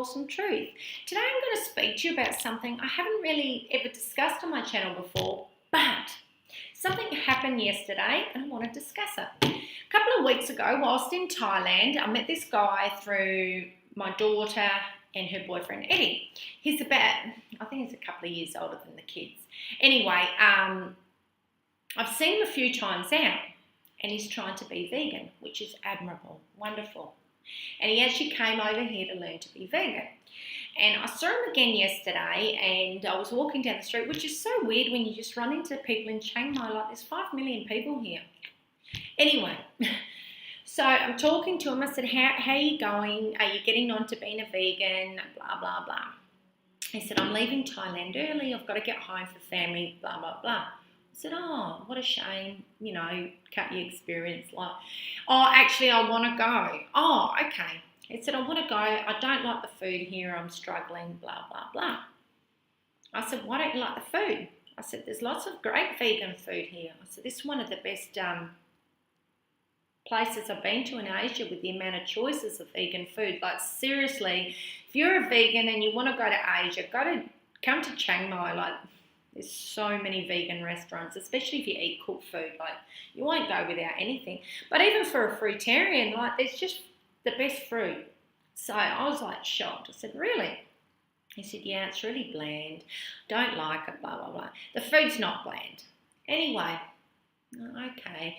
Rawsome truth. Today I'm going to speak to you about something I haven't really ever discussed on my channel before, but something happened yesterday and I want to discuss it. A couple of weeks ago, whilst in Thailand, I met this guy through my daughter and her boyfriend Eddie. He's about, I think he's a couple of years older than the kids. Anyway, I've seen him a few times out and he's trying to be vegan, which is admirable, wonderful. And he actually came over here to learn to be vegan. And I saw him again yesterday and I was walking down the street, which is so weird when you just run into people in Chiangmai, like there's 5 million people here. Anyway, so I'm talking to him. I said, how are you going? Are you getting on to being a vegan? Blah, blah, blah. He said, I'm leaving Thailand early. I've got to get home for family, blah, blah, blah. I said, oh, what a shame, you know, cut your experience. Like, oh, actually, I want to go. Oh, okay. He said, I want to go. I don't like the food here. I'm struggling, blah, blah, blah. I said, why don't you like the food? I said, there's lots of great vegan food here. I said, this is one of the best places I've been to in Asia with the amount of choices of vegan food. Like, seriously, if you're a vegan and you want to go to Asia, come to Chiang Mai. Like, there's so many vegan restaurants, especially if you eat cooked food. Like, you won't go without anything. But even for a fruitarian, like, there's just the best fruit. So I was like shocked. I said, really? He said, yeah, it's really bland. Don't like it, blah, blah, blah. The food's not bland. Anyway, okay.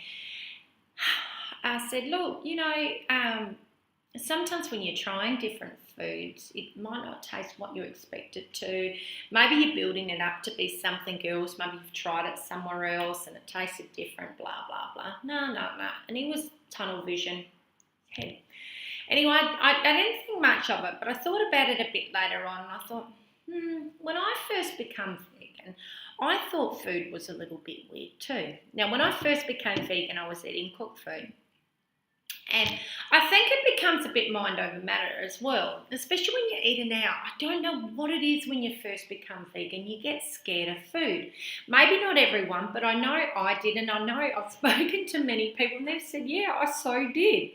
I said, look, you know, sometimes when you're trying different foods, it might not taste what you expect it to. Maybe you're building it up to be something else. Maybe you've tried it somewhere else and it tasted different, blah, blah, blah. No. And he was tunnel vision. Anyway, I didn't think much of it, but I thought about it a bit later on. And I thought, when I first became vegan, I thought food was a little bit weird too. Now, when I first became vegan, I was eating cooked food. And I think it becomes a bit mind over matter as well, especially when you're eating out. I don't know what it is when you first become vegan. You get scared of food. Maybe not everyone, but I know I did, and I know I've spoken to many people and they've said, yeah, I so did.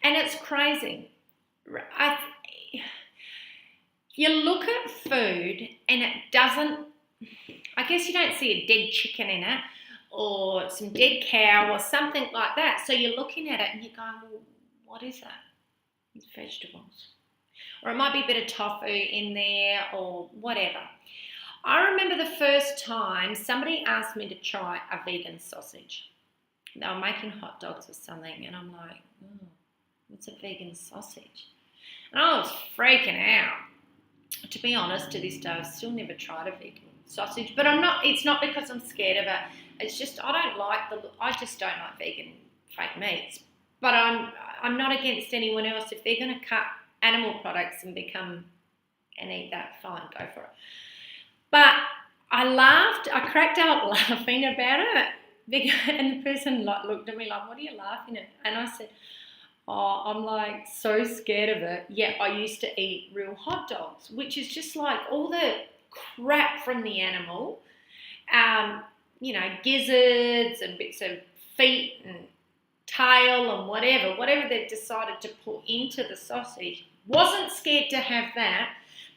And it's crazy. You look at food and it doesn't, I guess you don't see a dead chicken in it, or some dead cow or something like that. So you're looking at it and you're going, well, what is that? It's vegetables. Or it might be a bit of tofu in there or whatever. I remember the first time somebody asked me to try a vegan sausage. They were making hot dogs or something and I'm like, what's a vegan sausage? And I was freaking out. To be honest, to this day, I've still never tried a vegan sausage, but it's not because I'm scared of it. It's just I just don't like vegan fake meats. But I'm not against anyone else. If they're going to cut animal products and eat that, fine, go for it. But I cracked out laughing about it, and the person looked at me like, what are you laughing at? And I said, oh, I'm like so scared of it. Yeah, I used to eat real hot dogs, which is just like all the crap from the animal, you know, gizzards and bits of feet and tail and whatever they've decided to put into the sausage. Wasn't scared to have that,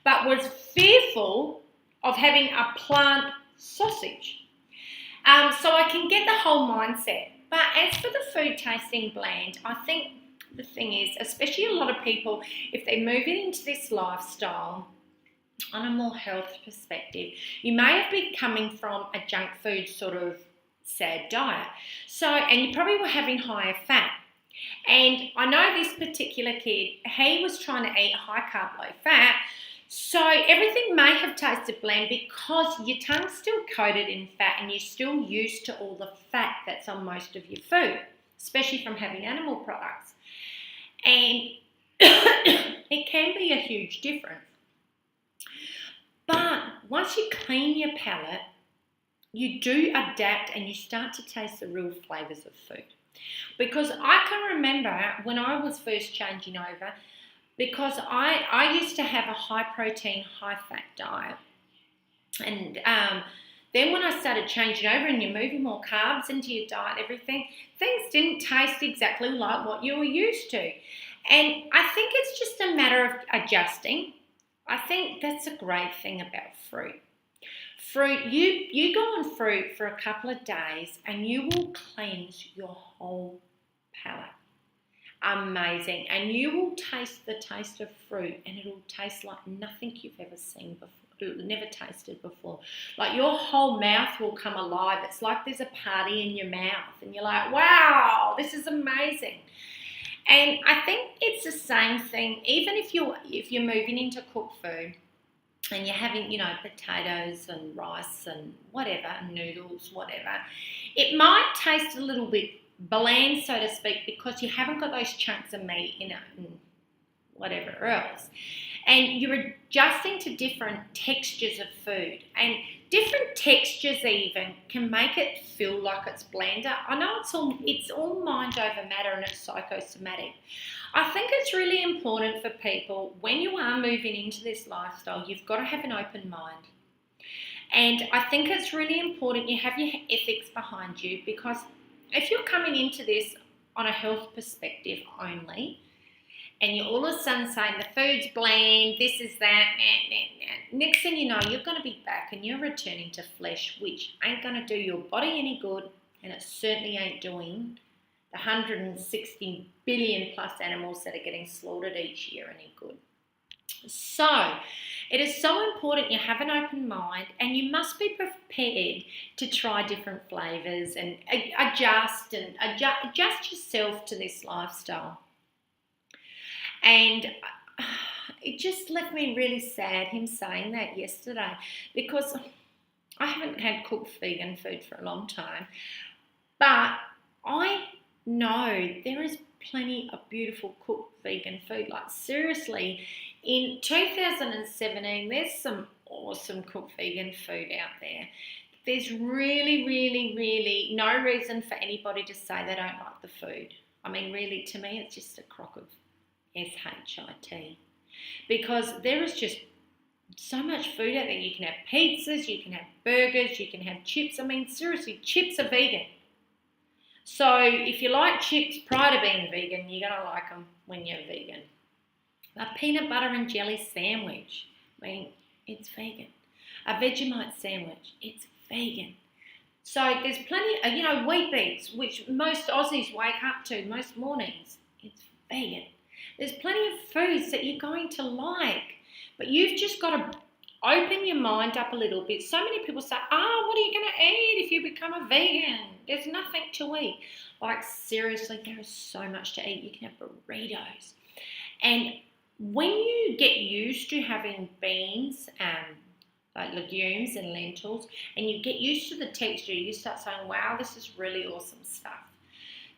but was fearful of having a plant sausage. So I can get the whole mindset. But as for the food tasting bland, I think the thing is, especially a lot of people, if they're moving into this lifestyle on a more health perspective, you may have been coming from a junk food sort of sad diet. And you probably were having higher fat. And I know this particular kid, he was trying to eat high carb, low fat. So everything may have tasted bland because your tongue's still coated in fat and you're still used to all the fat that's on most of your food, especially from having animal products. And it can be a huge difference. But once you clean your palate, you do adapt and you start to taste the real flavours of food. Because I can remember when I was first changing over, because I used to have a high protein, high fat diet. And then when I started changing over and you're moving more carbs into your diet, everything, things didn't taste exactly like what you were used to. And I think it's just a matter of adjusting. I think that's a great thing about fruit. Fruit, you go on fruit for a couple of days and you will cleanse your whole palate. Amazing. And you will taste the taste of fruit and it'll taste like nothing you've ever seen before, never tasted before. Like your whole mouth will come alive. It's like there's a party in your mouth and you're like, wow, this is amazing. And I think it's the same thing, even if you're moving into cooked food and you're having, potatoes and rice and whatever, noodles, whatever, it might taste a little bit bland, so to speak, because you haven't got those chunks of meat in it and whatever else. And you're adjusting to different textures of food. And different textures even can make it feel like it's blander. I know it's all mind over matter and it's psychosomatic. I think it's really important for people, when you are moving into this lifestyle, you've got to have an open mind. And I think it's really important you have your ethics behind you, because if you're coming into this on a health perspective only, and you're all of a sudden saying the food's bland, this is that, next thing you know, you're going to be back and you're returning to flesh, which ain't going to do your body any good, and it certainly ain't doing the 160 billion plus animals that are getting slaughtered each year any good. So it is so important you have an open mind, and you must be prepared to try different flavours and adjust yourself to this lifestyle. And it just left me really sad, him saying that yesterday, because I haven't had cooked vegan food for a long time, but I know there is plenty of beautiful cooked vegan food. Like seriously, in 2017, there's some awesome cooked vegan food out there. There's really, really, really no reason for anybody to say they don't like the food. I mean, really, to me, it's just a crock of SHIT. Because there is just so much food out there. You can have pizzas, you can have burgers, you can have chips. I mean, seriously, chips are vegan. So if you like chips prior to being vegan, you're going to like them when you're vegan. A peanut butter and jelly sandwich, I mean, it's vegan. A Vegemite sandwich, it's vegan. So there's plenty of, wheat beats, which most Aussies wake up to most mornings, it's vegan. There's plenty of foods that you're going to like, but you've just got to open your mind up a little bit. So many people say, what are you going to eat if you become a vegan? There's nothing to eat. Like, seriously, there is so much to eat. You can have burritos. And when you get used to having beans, like legumes and lentils, and you get used to the texture, you start saying, wow, this is really awesome stuff.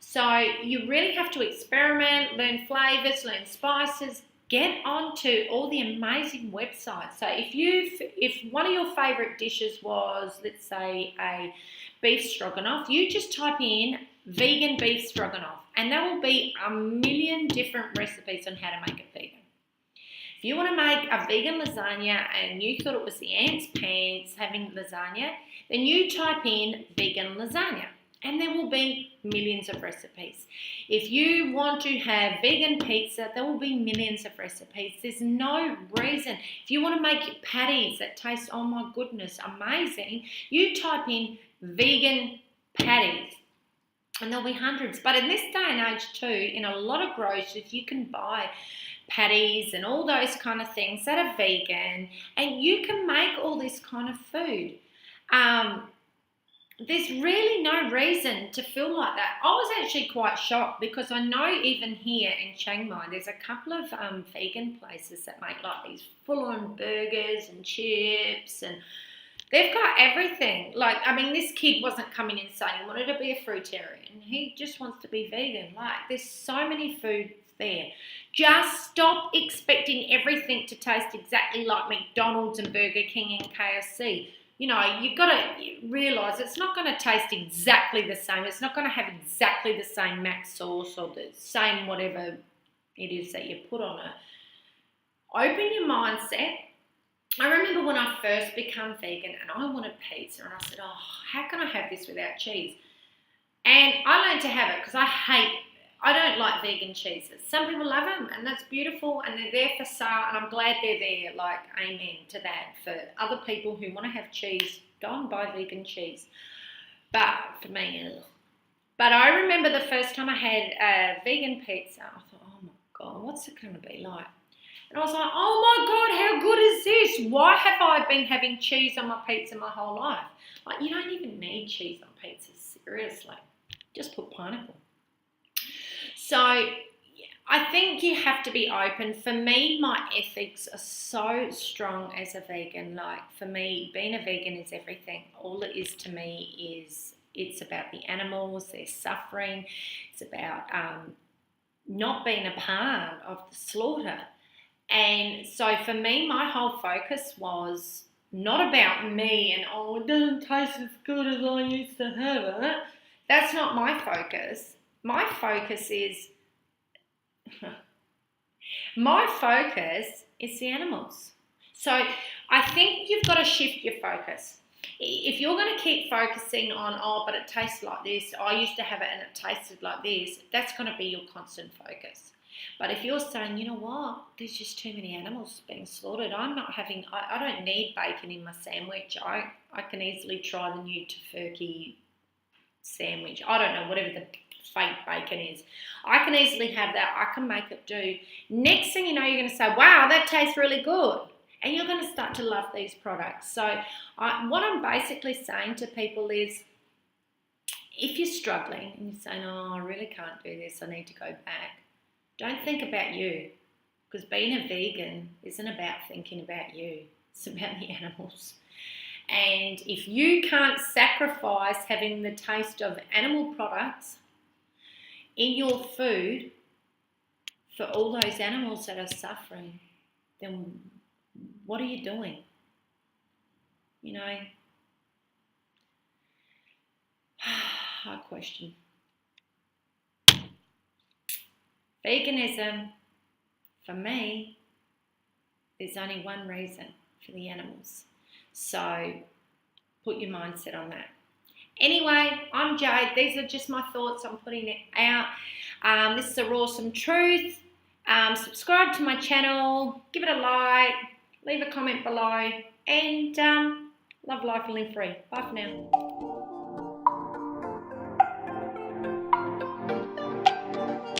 So you really have to experiment, learn flavours, learn spices, get onto all the amazing websites. So if one of your favourite dishes was, let's say, a beef stroganoff, you just type in vegan beef stroganoff, and there will be a million different recipes on how to make it vegan. If you want to make a vegan lasagna and you thought it was the ants' pants having lasagna, then you type in vegan lasagna, and there will be millions of recipes. If you want to have vegan pizza, there will be millions of recipes. There's no reason. If you want to make patties that taste, oh my goodness, amazing, you type in vegan patties, and there'll be hundreds. But in this day and age too, in a lot of groceries, you can buy patties and all those kind of things that are vegan, and you can make all this kind of food. There's really no reason to feel like that. I was actually quite shocked, because I know even here in Chiang Mai, there's a couple of vegan places that make like these full-on burgers and chips, and they've got everything. Like, I mean, this kid wasn't coming in saying he wanted to be a fruitarian. He just wants to be vegan. Like, there's so many foods there. Just stop expecting everything to taste exactly like McDonald's and Burger King and KFC. You've got to realise it's not going to taste exactly the same. It's not going to have exactly the same mac sauce or the same whatever it is that you put on it. Open your mindset. I remember when I first became vegan and I wanted pizza, and I said, how can I have this without cheese? And I learned to have it because I I don't like vegan cheeses. Some people love them, and that's beautiful, and they're there for sale, and I'm glad they're there. Like, amen to that. For other people who want to have cheese, go and buy vegan cheese. But for me, ugh. But I remember the first time I had a vegan pizza, I thought, oh my God, what's it going to be like? And I was like, oh my God, how good is this? Why have I been having cheese on my pizza my whole life? Like, you don't even need cheese on pizza, seriously. Just put pineapple. So I think you have to be open. For me, my ethics are so strong as a vegan. Like, for me, being a vegan is everything. All it is to me is it's about the animals, their suffering. It's about not being a part of the slaughter. And so for me, my whole focus was not about me and, oh, it doesn't taste as good as I used to have it. That's not my focus. My focus is the animals. So I think you've got to shift your focus. If you're going to keep focusing on, oh, but it tastes like this, I used to have it and it tasted like this, that's going to be your constant focus. But if you're saying, you know what, there's just too many animals being slaughtered, I don't need bacon in my sandwich. I can easily try the new tofurkey sandwich. I don't know, whatever the fake bacon is. I can easily have that. I can make it do. Next thing you know, you're going to say, wow, that tastes really good. And you're going to start to love these products. So what I'm basically saying to people is, if you're struggling and you're saying, oh, I really can't do this, I need to go back, don't think about you. Because being a vegan isn't about thinking about you. It's about the animals. And if you can't sacrifice having the taste of animal products in your food for all those animals that are suffering, then what are you doing? You know, hard question. Veganism, for me, there's only one reason: for the animals. So put your mindset on that. Anyway, I'm Jade. These are just my thoughts. I'm putting it out. This is a Rawsome truth. Subscribe to my channel. Give it a like. Leave a comment below. And love life and live free. Bye for now.